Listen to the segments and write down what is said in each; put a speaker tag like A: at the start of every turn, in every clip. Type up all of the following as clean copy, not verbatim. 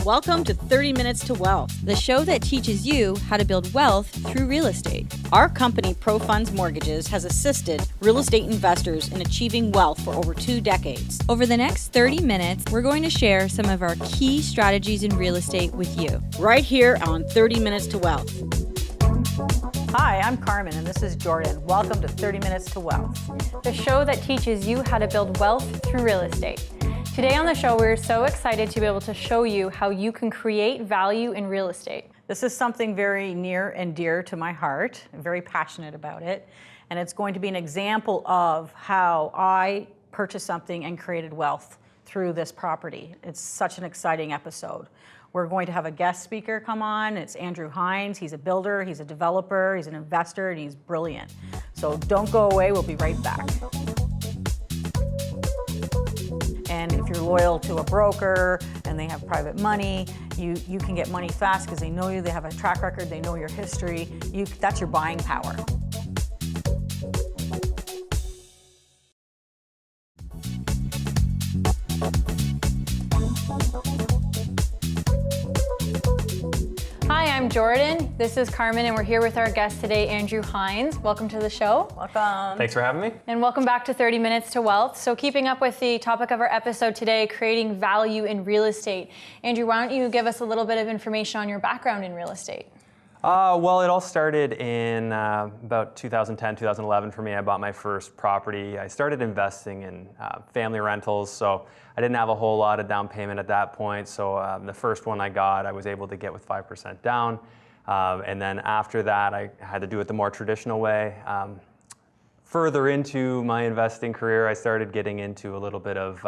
A: Welcome to 30 Minutes to Wealth,
B: the show that teaches you how to build wealth through real estate.
A: Our company, ProFunds Mortgages, has assisted real estate investors in achieving wealth for over 2 decades.
B: Over the next 30 minutes, we're going to share some of our key strategies in real estate with you.
A: Right here on 30 Minutes to Wealth.
C: Hi, I'm Carmen, and this is Jordan. Welcome to 30 Minutes to Wealth,
D: the show that teaches you how to build wealth through real estate. Today on the show, we're so excited to be able to show you how you can create value in real estate.
C: This is something very near and dear to my heart. I'm very passionate about it, and it's going to be an example of how I purchased something and created wealth through this property. It's such an exciting episode. We're going to have a guest speaker come on. It's Andrew Hines. He's a builder, he's a developer, he's an investor, and he's brilliant. So don't go away, we'll be right back. And if you're loyal to a broker and they have private money, you can get money fast because they know you, they have a track record, they know your history. That's your buying power.
D: Hi, I'm Jordan. This is Carmen, and we're here with our guest today, Andrew Hines. Welcome to the show.
C: Welcome.
E: Thanks for having me.
D: And welcome back to 30 Minutes to Wealth. So keeping up with the topic of our episode today, creating value in real estate. Andrew, why don't you give us a little bit of information on your background in real estate?
E: Well, it all started in about 2010, 2011 for me. I bought my first property. I started investing in family rentals, so I didn't have a whole lot of down payment at that point. So the first one I got, I was able to get with 5% down. And then after that, I had to do it the more traditional way. Further into my investing career, I started getting into a little bit of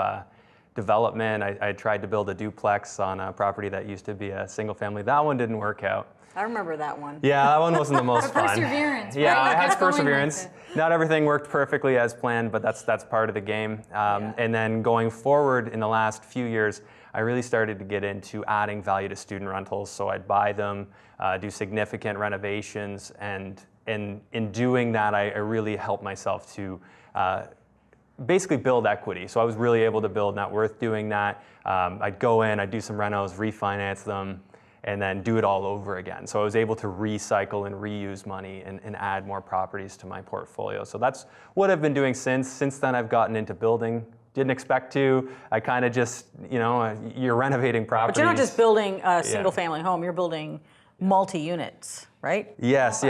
E: development. I tried to build a duplex on a property that used to be a single family. That one didn't work out.
C: I remember that one.
E: Yeah, that one wasn't the most fun.
D: Perseverance, right?
E: Yeah, I had
D: Kept going
E: perseverance.
D: with
E: Not everything worked perfectly as planned, but that's part of the game. And then going forward in the last few years, I really started to get into adding value to student rentals. So I'd buy them, do significant renovations, and in doing that, I really helped myself to basically build equity. So I was really able to build net worth doing that. I'd go in, I'd do some renos, refinance them, and then do it all over again. So I was able to recycle and reuse money and add more properties to my portfolio. So that's what I've been doing since. Since then, I've gotten into building. Didn't expect to. I kind of just, you're renovating properties.
C: But you're not just building a single family home, you're building multi-units, right?
E: Yes.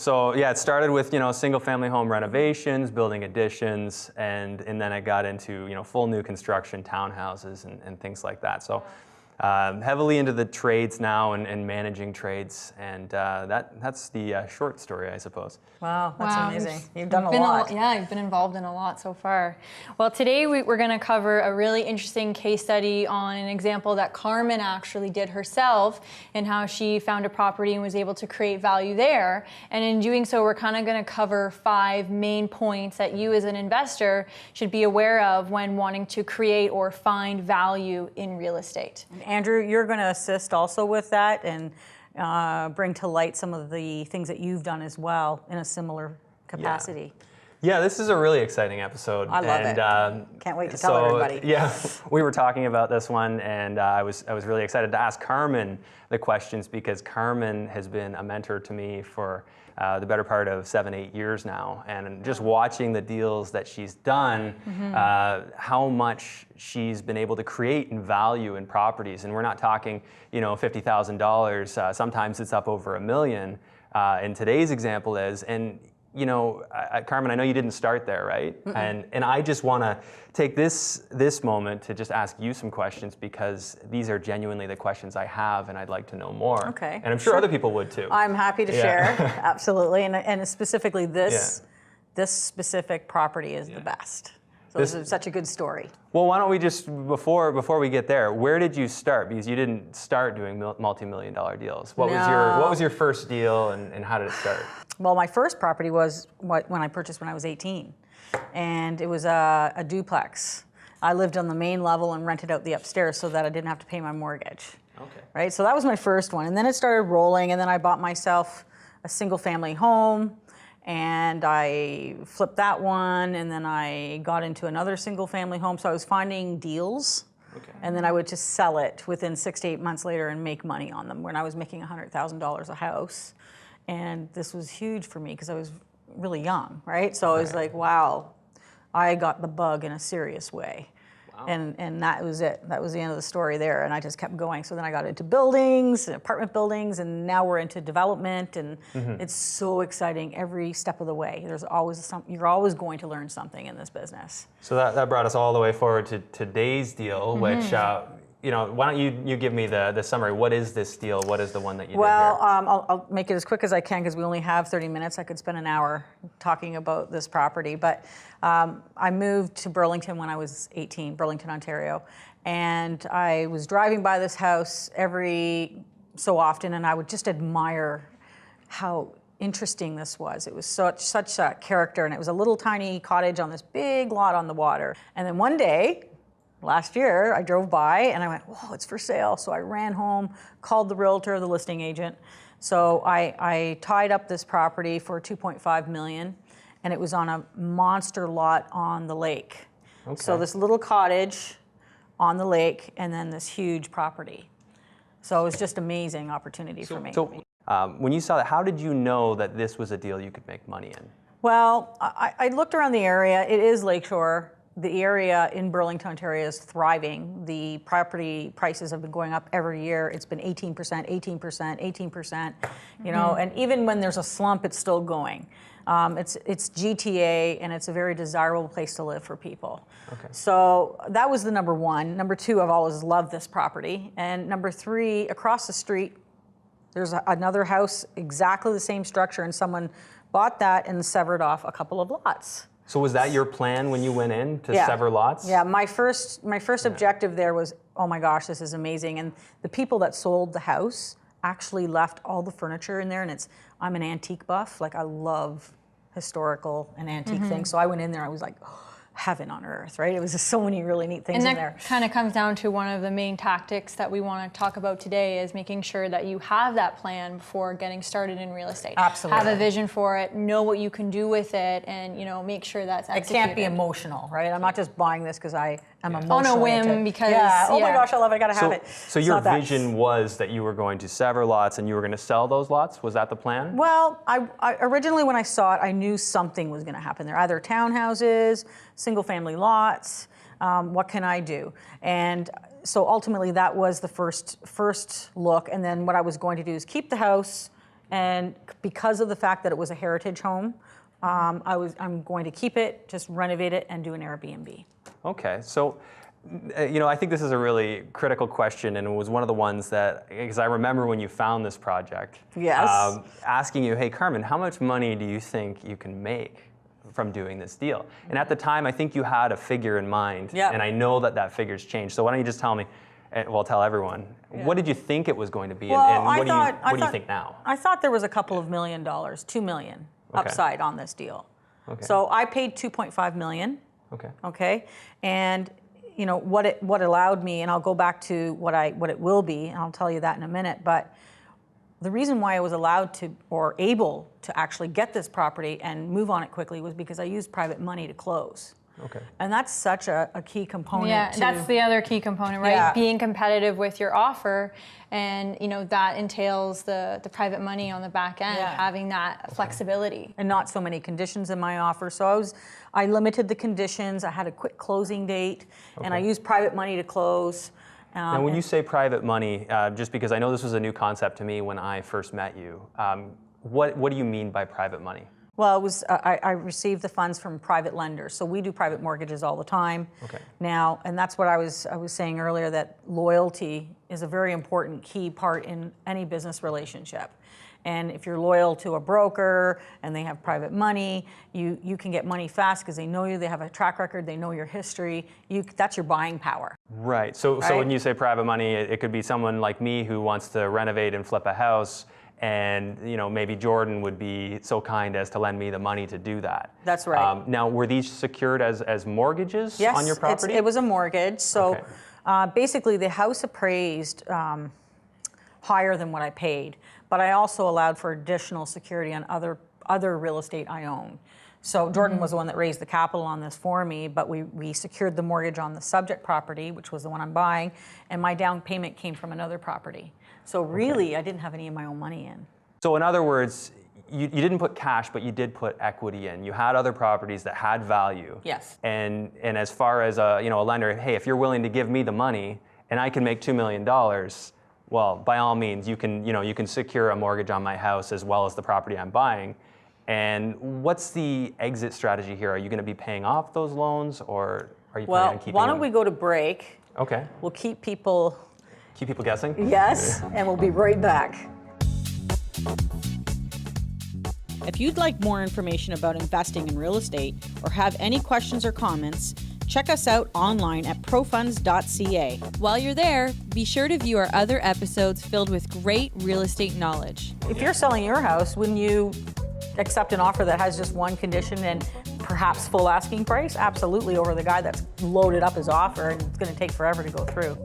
E: So yeah, it started with, single family home renovations, building additions, and then I got into, full new construction, townhouses and things like that. So heavily into the trades now and managing trades, and that's the short story, I suppose.
C: Wow, that's amazing. You've done a lot.
D: You've been involved in a lot so far. Well, today we're going to cover a really interesting case study on an example that Carmen actually did herself and how she found a property and was able to create value there. And in doing so, we're kind of going to cover 5 main points that you as an investor should be aware of when wanting to create or find value in real estate.
C: Andrew, you're going to assist also with that and bring to light some of the things that you've done as well in a similar capacity.
E: Yeah, this is a really exciting episode.
C: I love it. Can't wait to tell everybody.
E: Yeah, we were talking about this one, and I was really excited to ask Carmen the questions because Carmen has been a mentor to me for the better part of 7-8 years now, and just watching the deals that she's done, how much she's been able to create in value in properties, and we're not talking, $50,000. Sometimes it's up over $1 million. In today's example is, and Carmen, I know you didn't start there, right? And I just want to take this moment to just ask you some questions because these are genuinely the questions I have and I'd like to know more.
C: Okay.
E: And I'm sure other people would too.
C: I'm happy to share, absolutely. And specifically this specific property is the best. So this is such a good story.
E: Well, why don't we just, before we get there, where did you start? Because you didn't start doing multi-million-dollar deals. What was your first deal and how did it start?
C: Well, my first property was when I purchased when I was 18. And it was a duplex. I lived on the main level and rented out the upstairs so that I didn't have to pay my mortgage.
E: Okay.
C: Right, so that was my first one. And then it started rolling, and then I bought myself a single family home. And I flipped that one, and then I got into another single family home. So I was finding deals And then I would just sell it within 6 to 8 months later and make money on them when I was making $100,000 a house. And this was huge for me because I was really young, right? So I was like, wow, I got the bug in a serious way. Wow. And that was it. That was the end of the story there. And I just kept going. So then I got into buildings, apartment buildings, and now we're into development. And it's so exciting every step of the way. There's always you're always going to learn something in this business.
E: So that brought us all the way forward to today's deal, which, why don't you give me the summary? What is this deal? What is the one that you did here?
C: I'll make it as quick as I can because we only have 30 minutes. I could spend an hour talking about this property. But I moved to Burlington when I was 18, Burlington, Ontario. And I was driving by this house every so often, and I would just admire how interesting this was. It was such a character, and it was a little tiny cottage on this big lot on the water. And then one day, last year, I drove by and I went, whoa, it's for sale. So I ran home, called the realtor, the listing agent. So I tied up this property for $2.5 million, and it was on a monster lot on the lake. Okay. So this little cottage on the lake and then this huge property. So it was just amazing opportunity for me.
E: So when you saw that, how did you know that this was a deal you could make money in?
C: Well, I looked around the area. It is lakeshore. The area in Burlington, Ontario is thriving. The property prices have been going up every year. It's been 18%, 18%, 18%, you know, and even when there's a slump, it's still going. It's GTA, and it's a very desirable place to live for people. Okay. So that was the number one. Number two, I've always loved this property. And number three, across the street, there's another house, exactly the same structure, and someone bought that and severed off a couple of lots.
E: So was that your plan when you went in to sever lots?
C: Yeah, my first objective there was, oh my gosh, this is amazing. And the people that sold the house actually left all the furniture in there, and I'm an antique buff. Like, I love historical and antique things. So I went in there, I was like, oh, heaven on earth, right? It was just so many really neat things in there.
D: And that kind of comes down to one of the main tactics that we want to talk about today is making sure that you have that plan before getting started in real estate.
C: Absolutely.
D: Have a vision for it, know what you can do with it, and make sure that's executed.
C: It can't be emotional, right? I'm not just buying this because I'm emotional.
D: On a whim because,
C: oh my gosh, I love it, I gotta have it.
E: So your vision was that you were going to sever lots and you were going to sell those lots? Was that the plan?
C: Well, I originally when I saw it, I knew something was gonna happen there. Either townhouses, single family lots, what can I do? And so ultimately that was the first look. And then what I was going to do is keep the house, and because of the fact that it was a heritage home, I'm going to keep it, just renovate it, and do an Airbnb.
E: Okay, so I think this is a really critical question, and it was one of the ones that, because I remember when you found this project,
C: yes,
E: asking you, hey Carmen, how much money do you think you can make from doing this deal? And at the time, I think you had a figure in mind, and I know that figure's changed. So why don't you just tell me, well, tell everyone, what did you think it was going to be, and what do you think now?
C: I thought there was a couple of $1 million, $2 million upside on this deal. Okay. So I paid $2.5 million. Okay. Okay. And what allowed me, and I'll go back to what it will be, and I'll tell you that in a minute, but the reason why I was allowed to or able to actually get this property and move on it quickly was because I used private money to close. Okay. And that's such a key component.
D: Yeah, that's the other key component, right? Yeah. Being competitive with your offer, and that entails the private money on the back end, having that flexibility.
C: And not so many conditions in my offer. So I limited the conditions. I had a quick closing date, and I used private money to close.
E: Now, when you say private money, just because I know this was a new concept to me when I first met you, what do you mean by private money?
C: Well, it was I received the funds from private lenders, so we do private mortgages all the time. Okay. Now, and that's what I was saying earlier, that loyalty is a very important key part in any business relationship. And if you're loyal to a broker and they have private money, you can get money fast because they know you, they have a track record, they know your history. That's your buying power.
E: Right. So when you say private money, it could be someone like me who wants to renovate and flip a house, and maybe Jordan would be so kind as to lend me the money to do that.
C: That's right.
E: Now, were these secured as mortgages on your property?
C: Yes, it was a mortgage. So basically the house appraised higher than what I paid, but I also allowed for additional security on other real estate I own. So Jordan was the one that raised the capital on this for me, but we secured the mortgage on the subject property, which was the one I'm buying, and my down payment came from another property. So really, I didn't have any of my own money in.
E: So in other words, you didn't put cash, but you did put equity in. You had other properties that had value.
C: Yes.
E: And as far as a lender, hey, if you're willing to give me the money and I can make $2 million, well, by all means, you can secure a mortgage on my house as well as the property I'm buying. And what's the exit strategy here? Are you going to be paying off those loans, or are you planning on keeping them?
C: Why don't we go to break?
E: Okay.
C: We'll keep people
E: Guessing?
C: Yes, and we'll be right back.
A: If you'd like more information about investing in real estate or have any questions or comments, check us out online at profunds.ca.
B: While you're there, be sure to view our other episodes filled with great real estate knowledge.
C: If you're selling your house, wouldn't you accept an offer that has just one condition and perhaps full asking price? Absolutely, over the guy that's loaded up his offer and it's going to take forever to go through.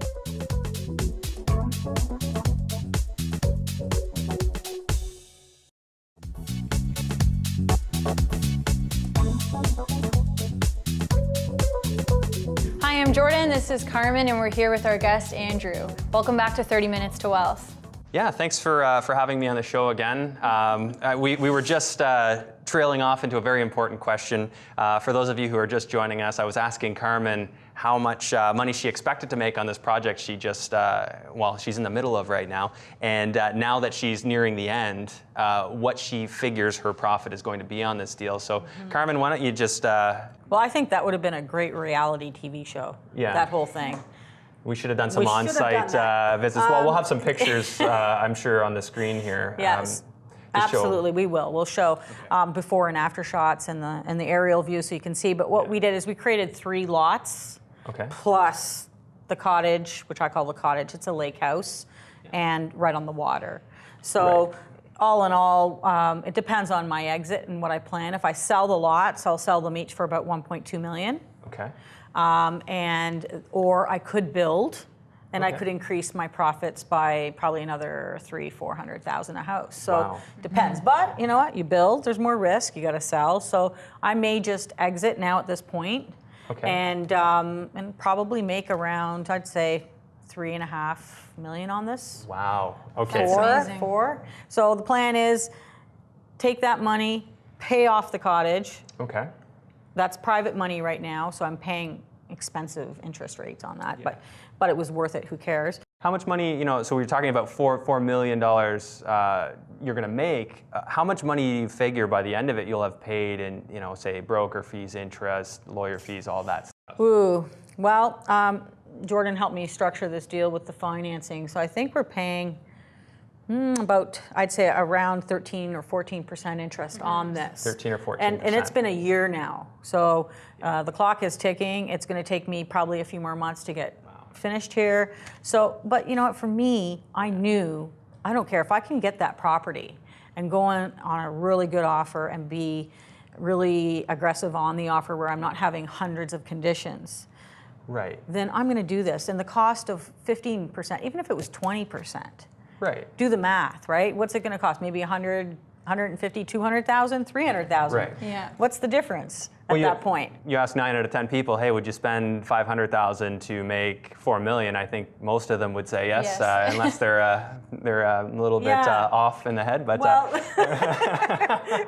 D: Hi, I'm Jordan, this is Carmen, and we're here with our guest, Andrew. Welcome back to 30 Minutes to Wealth.
E: Yeah, thanks for having me on the show again. We were just trailing off into a very important question. For those of you who are just joining us, I was asking Carmen how much money she expected to make on this project she just, she's in the middle of right now. And now that she's nearing the end, what she figures her profit is going to be on this deal. So Carmen, why don't you just...
C: Well, I think that would have been a great reality TV show, that whole thing.
E: We should have done some on-site visits. Well, we'll have some pictures, I'm sure, on the screen here.
C: Yes, absolutely, we will. We'll show before and after shots and the aerial view so you can see. But what we did is we created 3 lots, plus the cottage, which I call the cottage. It's a lake house, and right on the water. So all in all, it depends on my exit and what I plan. If I sell the lots, I'll sell them each for about $1.2 million.
E: Okay.
C: Or I could build, and I could increase my profits by probably another $300,000-400,000 a house. So depends. But you know what? You build, there's more risk. You got to sell. So I may just exit now at this point, and probably make around, I'd say, $3.5 million on this.
E: Wow. Okay.
C: Four. So the plan is take that money, pay off the cottage.
E: Okay.
C: That's private money right now, so I'm paying expensive interest rates on that, but it was worth it. Who cares?
E: How much money, so we're talking about $4 million you're going to make. How much money do you figure by the end of it you'll have paid in, say, broker fees, interest, lawyer fees, all that stuff?
C: Ooh, well, Jordan helped me structure this deal with the financing, so I think we're paying about, I'd say, around 13 or 14% interest on this.
E: 13 or 14%.
C: And it's been a year now. So the clock is ticking. It's going to take me probably a few more months to get finished here. So, but you know what, for me, I knew, I don't care if I can get that property and go on a really good offer and be really aggressive on the offer where I'm not having hundreds of conditions.
E: Right.
C: Then I'm going to do this. And the cost of 15%, even if it was 20%.
E: Right.
C: Do the math, right? What's it going to cost? Maybe 100, 150, 200,000, 300,000.
E: Right.
D: Yeah.
C: What's the difference at that point?
E: You ask 9 out of 10 people, hey, would you spend $500,000 to make $4 million? I think most of them would say yes. Unless they're a little bit off in the head. But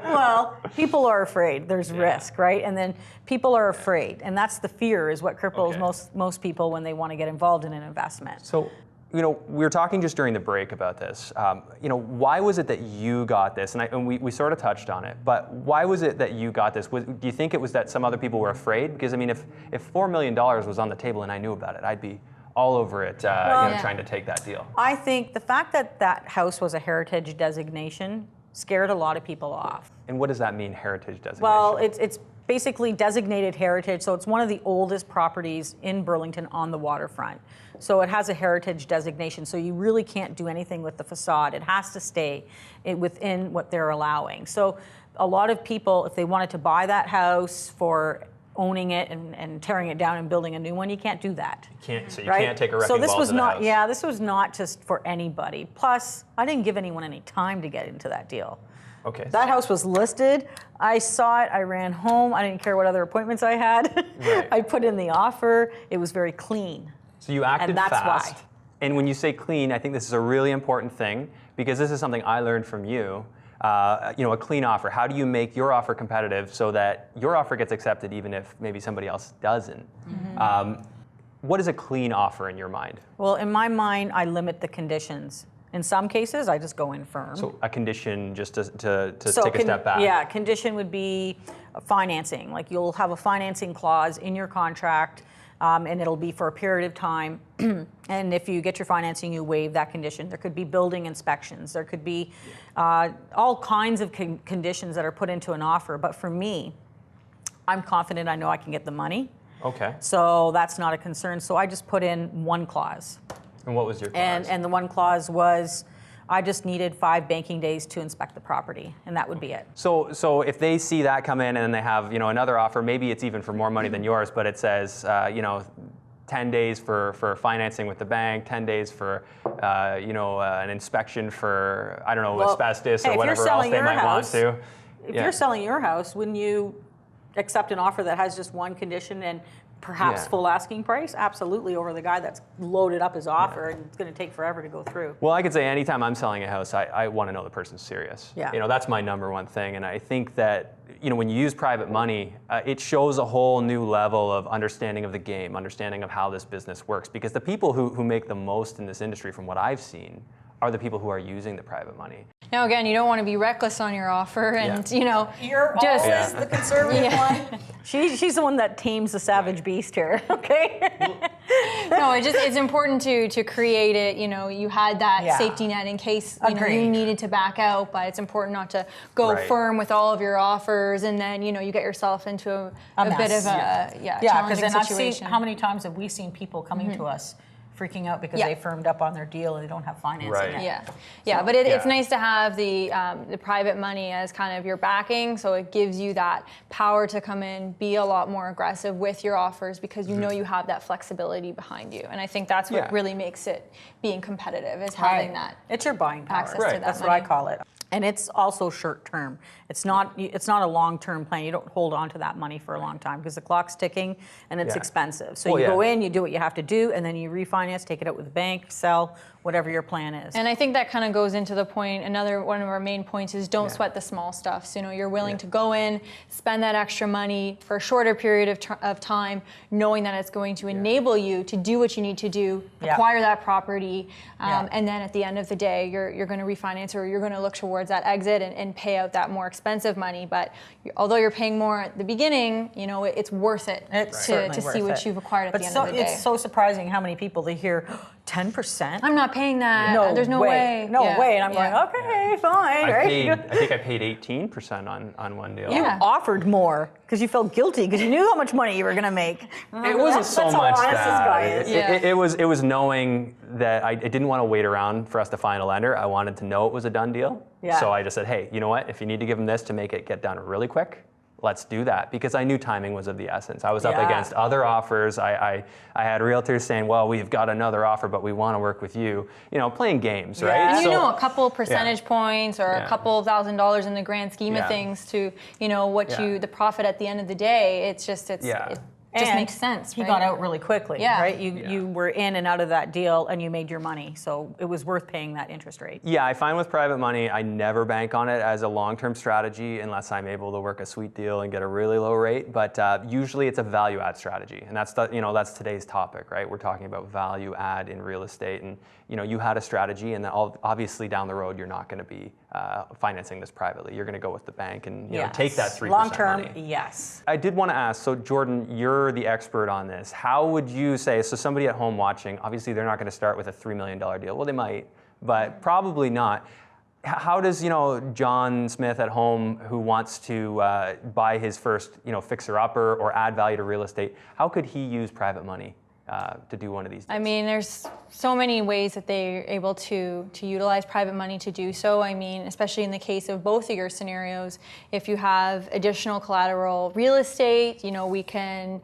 C: well, people are afraid. There's risk, right? And then people are afraid, and that's the fear is what cripples most people when they want to get involved in an investment.
E: So, we were talking just during the break about this. Why was it that you got this? And we sort of touched on it, but why was it that you got this? Do you think it was that some other people were afraid? Because I mean, if $4 million was on the table and I knew about it, I'd be all over it, trying to take that deal.
C: I think the fact that that house was a heritage designation scared a lot of people off.
E: And what does that mean, heritage designation?
C: Well, it's basically designated heritage, so it's one of the oldest properties in Burlington on the waterfront. So it has a heritage designation, so you really can't do anything with the facade. It has to stay within what they're allowing. So a lot of people, if they wanted to buy that house for owning it and tearing it down and building a new one, you can't do that.
E: You can't take a wrecking
C: So this
E: ball
C: was
E: to the
C: not,
E: house.
C: yeah, this was not just for anybody. Plus, I didn't give anyone any time to get into that deal.
E: Okay.
C: That house was listed. I saw it. I ran home. I didn't care what other appointments I had.
E: Right.
C: I put in the offer. It was very clean.
E: So you acted
C: And that's
E: fast.
C: why.
E: And when you say clean, I think this is a really important thing because this is something I learned from you. A clean offer. How do you make your offer competitive so that your offer gets accepted even if maybe somebody else doesn't? What is a clean offer in your mind?
C: Well, in my mind, I limit the conditions. In some cases, I just go in firm.
E: So a condition, just to take a step back.
C: Yeah, condition would be financing. Like you'll have a financing clause in your contract, and it'll be for a period of time. And if you get your financing, you waive that condition. There could be building inspections. There could be all kinds of conditions that are put into an offer. But for me, I'm confident I know I can get the money.
E: Okay.
C: So that's not a concern. So I just put in one clause.
E: And what was your clause?
C: And the one clause was, I just needed 5 banking days to inspect the property, and that would be it.
E: So if they see that come in and then they have another offer, maybe it's even for more money than yours, but it says 10 days for financing with the bank, 10 days for an inspection for asbestos or whatever else they might want to.
C: If you're selling your house, wouldn't you accept an offer that has just one condition and perhaps full asking price? Absolutely, over the guy that's loaded up his offer and it's going to take forever to go through.
E: Well, I could say anytime I'm selling a house, I want to know the person's serious.
C: Yeah.
E: That's my number one thing. And I think that, when you use private money, it shows a whole new level of understanding of the game, understanding of how this business works. Because the people who make the most in this industry, from what I've seen, are the people who are using the private money.
D: Now, again, you don't want to be reckless on your offer, and
C: You're
D: just
C: always the conservative one. She's the one that tames the savage beast here. Okay.
D: No, it's important to create it. You had that safety net in case you needed to back out, but it's important not to go firm with all of your offers, and then you get yourself into a bit of a challenging situation.
C: How many times have we seen people coming to us freaking out because they firmed up on their deal and they don't have financing yet.
D: But it's nice to have the private money as kind of your backing, so it gives you that power to come in, be a lot more aggressive with your offers because you have that flexibility behind you. And I think that's what really makes it being competitive, is having that.
C: It's your buying power.
D: Access to that
C: That's
D: money.
C: what I call it. And it's also short term. It's not a long-term plan. You don't hold on to that money for a long time because the clock's ticking and it's expensive. So you go in, you do what you have to do, and then you refinance, take it out with the bank, sell, whatever your plan is.
D: And I think that kind of goes into the point, another one of our main points is don't sweat the small stuff. So, you're willing to go in, spend that extra money for a shorter period of time, knowing that it's going to enable you to do what you need to do, acquire that property, and then at the end of the day, you're going to refinance or you're going to look towards that exit and pay out that more expensive money. But although you're paying more at the beginning, it's worth it to see what you've acquired at the end of the day.
C: It's so surprising how many people they hear 10%.
D: I'm not paying that.
C: No
D: There's no way.
C: No way. And I'm going, okay, fine.
E: I think I paid 18% on one deal.
C: You offered more because you felt guilty because you knew how much money you were going to make.
E: It wasn't so much that.
C: Is.
E: It was knowing that I didn't want to wait around for us to find a lender. I wanted to know it was a done deal.
C: Yeah.
E: So I just said, hey, you know what? If you need to give them this to make it get done really quick, let's do that, because I knew timing was of the essence. I was up against other offers. I had realtors saying, well, we've got another offer, but we want to work with you. Playing games, right?
D: And a couple percentage points or a couple $1,000s in the grand scheme of things to, the profit at the end of the day, it just makes sense.
C: You got out really quickly, right? You were in and out of that deal and you made your money. So it was worth paying that interest rate.
E: Yeah, I find with private money, I never bank on it as a long-term strategy unless I'm able to work a sweet deal and get a really low rate. But usually it's a value add strategy. And that's that's today's topic, right? We're talking about value add in real estate. And you had a strategy, and then obviously down the road, you're not going to be financing this privately. You're going to go with the bank and take that 3%
C: long-term,
E: money.
C: yes.
E: I did want to ask, so Jordan, you're the expert on this. How would you say, so somebody at home watching, obviously they're not going to start with a $3 million deal. Well, they might, but probably not. How does, John Smith at home who wants to buy his first, fixer-upper or add value to real estate, how could he use private money to do one of these days?
D: I mean, there's so many ways that they're able to utilize private money to do so. I mean, especially in the case of both of your scenarios, if you have additional collateral real estate, you know, we can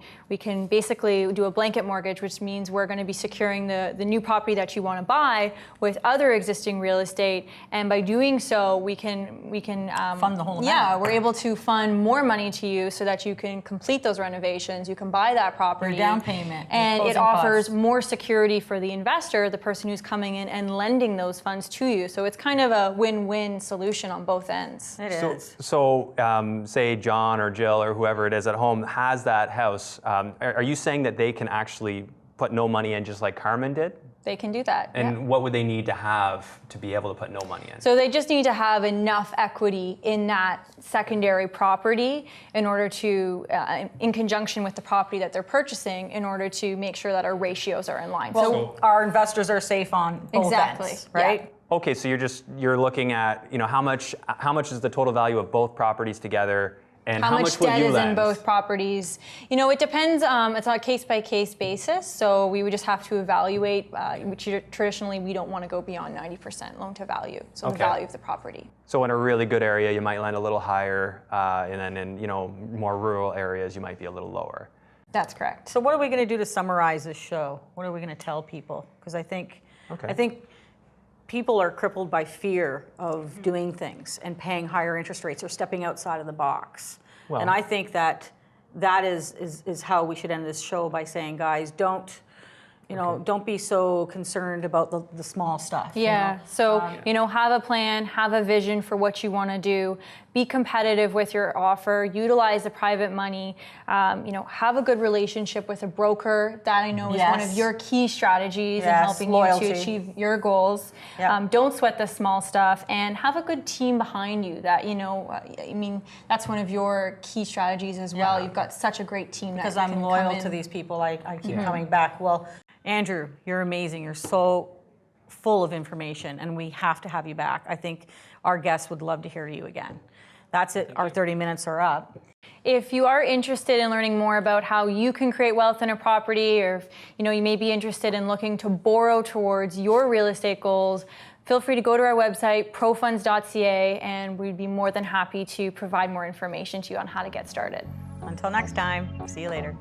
D: basically do a blanket mortgage, which means we're going to be securing the new property that you want to buy with other existing real estate, and by doing so, we can
C: Fund the whole amount.
D: Yeah, we're able to fund more money to you so that you can complete those renovations. You can buy that property.
C: Your down payment, your
D: and it
C: closing
D: offers
C: costs.
D: more security for the investor, the person who's coming in and lending those funds to you. So it's kind of a win-win solution on both ends.
C: It is.
E: So say John or Jill or whoever it is at home has that house. Are you saying that they can actually put no money in just like Carmen did?
D: They can do that.
E: And
D: yeah.
E: what would they need to have to be able to put no money in?
D: So they just need to have enough equity in that secondary property in order to, in conjunction with the property that they're purchasing, in order to make sure that our ratios are in line.
C: Well, our investors are safe on both
D: Exactly,
C: ends, right?
D: yeah.
E: Okay, so you're looking at, you know, how much is the total value of both properties together, and how much would
D: debt
E: you
D: is
E: lend?
D: in both properties? You know, it depends. It's on a case-by-case basis. So we would just have to evaluate. Which traditionally we don't want to go beyond 90% loan to value. So the value of the property.
E: So in a really good area, you might lend a little higher, and then in, you know, more rural areas, you might be a little lower.
D: That's correct.
C: So what are we going to do to summarize this show? What are we going to tell people? Because I think people are crippled by fear of doing things and paying higher interest rates or stepping outside of the box.
E: Well,
C: and I think that is how we should end this show, by saying, guys, don't be so concerned about the small stuff.
D: Yeah.
C: You know?
D: So, you know, have a plan, have a vision for what you want to do, be competitive with your offer, utilize the private money, you know, have a good relationship with a broker. That I know is one of your key strategies in helping
C: loyalty.
D: you to achieve your goals.
C: Yep.
D: Don't sweat the small stuff, and have a good team behind you that, you know, I mean, that's one of your key strategies as well. You've got such a great team
C: Because
D: that
C: I'm
D: can
C: loyal
D: come
C: to
D: in.
C: these people. I keep coming back. Well, Andrew, you're amazing. You're so full of information, and we have to have you back. I think our guests would love to hear you again. That's it. Our 30 minutes are up.
D: If you are interested in learning more about how you can create wealth in a property, or if, you know, you may be interested in looking to borrow towards your real estate goals, feel free to go to our website, profunds.ca, and we'd be more than happy to provide more information to you on how to get started.
C: Until next time, see you later.